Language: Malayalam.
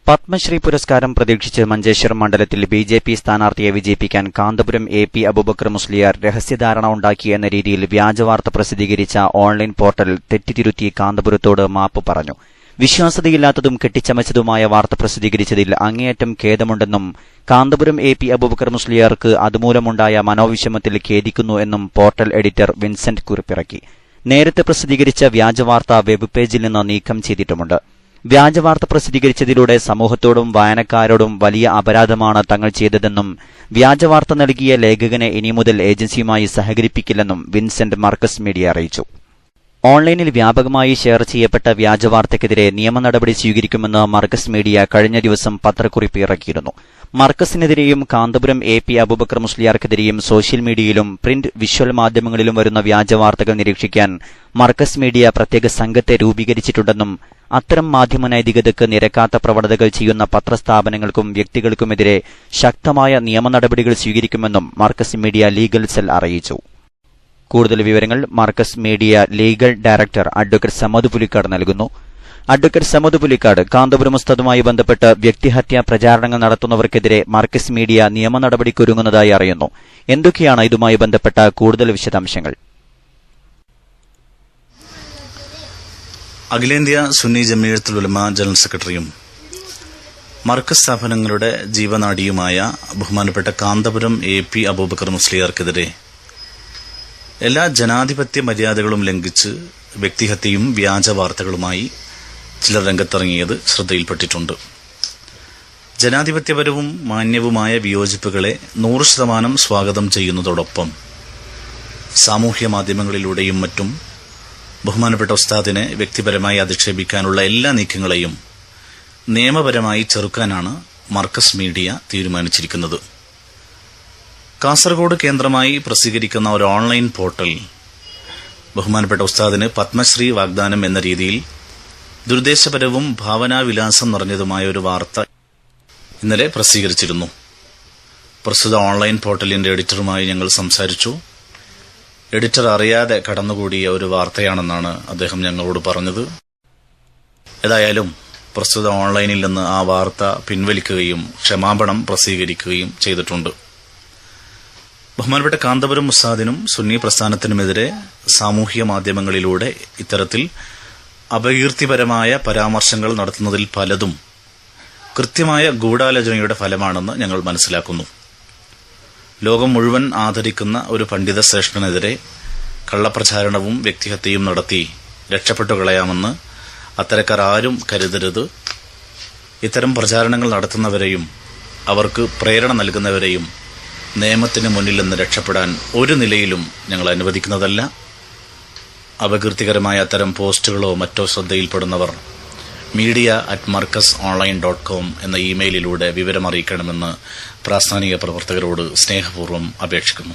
പത്മശ്രീ പുരസ്കാരം പ്രതീക്ഷിച്ച് മഞ്ചേശ്വരം മണ്ഡലത്തിൽ ബിജെപി സ്ഥാനാർത്ഥിയെ വിജയിപ്പിക്കാൻ കാന്തപുരം എ.പി. അബൂബക്കർ മുസ്ലിയാർ രഹസ്യധാരണ ഉണ്ടാക്കി എന്ന രീതിയിൽ വ്യാജവാർത്ത പ്രസിദ്ധീകരിച്ച ഓൺലൈൻ പോർട്ടൽ തെറ്റിതിരുത്തി കാന്തപുരത്തോട് മാപ്പ് പറഞ്ഞു. വിശ്വാസ്യതയില്ലാത്തതും കെട്ടിച്ചമച്ചതുമായ വാർത്ത പ്രസിദ്ധീകരിച്ചതിൽ അങ്ങേയറ്റം ഖേദമുണ്ടെന്നും കാന്തപുരം എ.പി. അബൂബക്കർ മുസ്ലിയാർക്ക് അതുമൂലമുണ്ടായ മനോവിഷമത്തിൽ ഖേദിക്കുന്നു എന്നും പോർട്ടൽ എഡിറ്റർ വിൻസെന്റ് കുറിപ്പിറക്കി. നേരത്തെ പ്രസിദ്ധീകരിച്ച വ്യാജവാർത്ത വെബ് പേജിൽ നിന്ന് നീക്കം ചെയ്തിട്ടുമുണ്ട്. വ്യാജവാർത്ത പ്രസിദ്ധീകരിച്ചതിലൂടെ സമൂഹത്തോടും വായനക്കാരോടും വലിയ അപരാധമാണ് തങ്ങൾ ചെയ്തതെന്നും വ്യാജവാർത്ത നൽകിയ ലേഖകനെ ഇനി മുതൽ ഏജൻസിയുമായി സഹകരിപ്പിക്കില്ലെന്നും വിൻസെന്റ് മർക്കസ് മീഡിയ അറിയിച്ചു. ഓൺലൈനിൽ വ്യാപകമായി ഷെയർ ചെയ്യപ്പെട്ട വ്യാജവാർത്തയ്ക്കെതിരെ നിയമ നടപടി സ്വീകരിക്കുമെന്ന് മർക്കസ് മീഡിയ കഴിഞ്ഞ ദിവസം പത്രക്കുറിപ്പ് ഇറക്കിയിരുന്നു. മർക്കസിനെതിരെയും കാന്തപുരം എ.പി. അബൂബക്കർ മുസ്ലിയാർക്കെതിരെയും സോഷ്യൽ മീഡിയയിലും പ്രിന്റ് വിഷ്വൽ മാധ്യമങ്ങളിലും വരുന്ന വ്യാജവാർത്തകൾ നിരീക്ഷിക്കാൻ മർക്കസ് മീഡിയ പ്രത്യേക സംഘത്തെ രൂപീകരിച്ചിട്ടുണ്ടെന്നും അത്തരം മാധ്യമ നൈതികതയ്ക്ക് നിരക്കാത്ത പ്രവണതകൾ ചെയ്യുന്ന പത്രസ്ഥാപനങ്ങൾക്കും വ്യക്തികൾക്കുമെതിരെ ശക്തമായ നിയമ നടപടികൾ സ്വീകരിക്കുമെന്നും മർക്കസ് മീഡിയ ലീഗൽ സെൽ അറിയിച്ചു. കൂടുതൽ വിവരങ്ങൾ Markaz media legal director advocate Samad Pulicat നൽകുന്നു. അഡ്വക്കേറ്റ് സമദ് പുലിക്കാട്, കാന്തപുരം ഉസ്താദുമായി ബന്ധപ്പെട്ട് വ്യക്തിഹത്യാ പ്രചാരണങ്ങൾ നടത്തുന്നവർക്കെതിരെ മർക്കസ് മീഡിയ നിയമ നടപടിക്കൊരുങ്ങുന്നതായി അറിയുന്നു. എന്തൊക്കെയാണ് ഇതുമായി ബന്ധപ്പെട്ട കൂടുതൽ വിശദാംശങ്ങൾ? അഖിലേന്ത്യാ സുന്നി ജമീയത്തുൽ ഉലമ ജനറൽ സെക്രട്ടറിയും മർക്കസ് സ്ഥാപനങ്ങളുടെ ജീവനാഡിയുമായ ബഹുമാനപ്പെട്ട കാന്തപുരം എ.പി. അബൂബക്കർ മുസ്ലിയാർക്കെതിരെ എല്ലാ ജനാധിപത്യ മര്യാദകളും ലംഘിച്ച് വ്യക്തിഹത്യയും വ്യാജവാർത്തകളുമായി ചിലർ രംഗത്തിറങ്ങിയത് ശ്രദ്ധയിൽപ്പെട്ടിട്ടുണ്ട്. ജനാധിപത്യപരവും മാന്യവുമായ വിയോജിപ്പുകളെ 100% സ്വാഗതം ചെയ്യുന്നതോടൊപ്പം സാമൂഹ്യ മാധ്യമങ്ങളിലൂടെയും മറ്റും ബഹുമാനപ്പെട്ട ഉസ്താദിനെ വ്യക്തിപരമായി അധിക്ഷേപിക്കാനുള്ള എല്ലാ നീക്കങ്ങളെയും നിയമപരമായി ചെറുക്കാനാണ് മർക്കസ് മീഡിയ തീരുമാനിച്ചിരിക്കുന്നത്. കാസർഗോഡ് കേന്ദ്രമായി പ്രസിദ്ധീകരിക്കുന്ന ഒരു ഓൺലൈൻ പോർട്ടൽ ബഹുമാനപ്പെട്ട ഉസ്താദിന് പത്മശ്രീ വാഗ്ദാനം എന്ന രീതിയിൽ ദുരുദ്ദേശപരവും ഭാവനാവിലാസം നിറഞ്ഞതുമായ ഒരു വാർത്ത ഇന്നലെ പ്രസിദ്ധീകരിച്ചിരുന്നു. പ്രസ്തുത ഓൺലൈൻ പോർട്ടലിന്റെ എഡിറ്ററുമായി ഞങ്ങൾ സംസാരിച്ചു. എഡിറ്റർ അറിയാതെ കടന്നുകൂടിയ ഒരു വാർത്തയാണെന്നാണ് അദ്ദേഹം ഞങ്ങളോട് പറഞ്ഞത്. ഏതായാലും പ്രസ്തുത ഓൺലൈനിൽ നിന്ന് ആ വാർത്ത പിൻവലിക്കുകയും ക്ഷമാപണം പ്രസിദ്ധീകരിക്കുകയും ചെയ്തിട്ടുണ്ട്. ബഹുമാനപ്പെട്ട കാന്തപുരം ഉസ്താദിനും സുന്നി പ്രസ്ഥാനത്തിനുമെതിരെ സാമൂഹ്യ മാധ്യമങ്ങളിലൂടെ ഇത്തരത്തിൽ അപകീർത്തിപരമായ പരാമർശങ്ങൾ നടത്തുന്നതിൽ പലതും കൃത്യമായ ഗൂഢാലോചനയുടെ ഫലമാണെന്ന് ഞങ്ങൾ മനസ്സിലാക്കുന്നു. ലോകം മുഴുവൻ ആദരിക്കുന്ന ഒരു പണ്ഡിത ശ്രേഷ്ഠനെതിരെ കള്ളപ്രചാരണവും വ്യക്തിഹത്യയും നടത്തി രക്ഷപ്പെട്ടു കളയാമെന്ന് അത്തരക്കാർ ആരും കരുതരുത്. ഇത്തരം പ്രചാരണങ്ങൾ നടത്തുന്നവരെയും അവർക്ക് പ്രേരണ നൽകുന്നവരെയും നിയമത്തിന് മുന്നിൽ നിന്ന് രക്ഷപ്പെടാൻ ഒരു നിലയിലും ഞങ്ങൾ അനുവദിക്കുന്നതല്ല. അപകീർത്തികരമായ അത്തരം പോസ്റ്റുകളോ മറ്റോ ശ്രദ്ധയിൽപ്പെടുന്നവർ media@markasonline.com എന്ന ഇമെയിലിലൂടെ വിവരമറിയിക്കണമെന്ന് പ്രാസ്ഥാനിക പ്രവർത്തകരോട് സ്നേഹപൂർവ്വം അപേക്ഷിക്കുന്നു.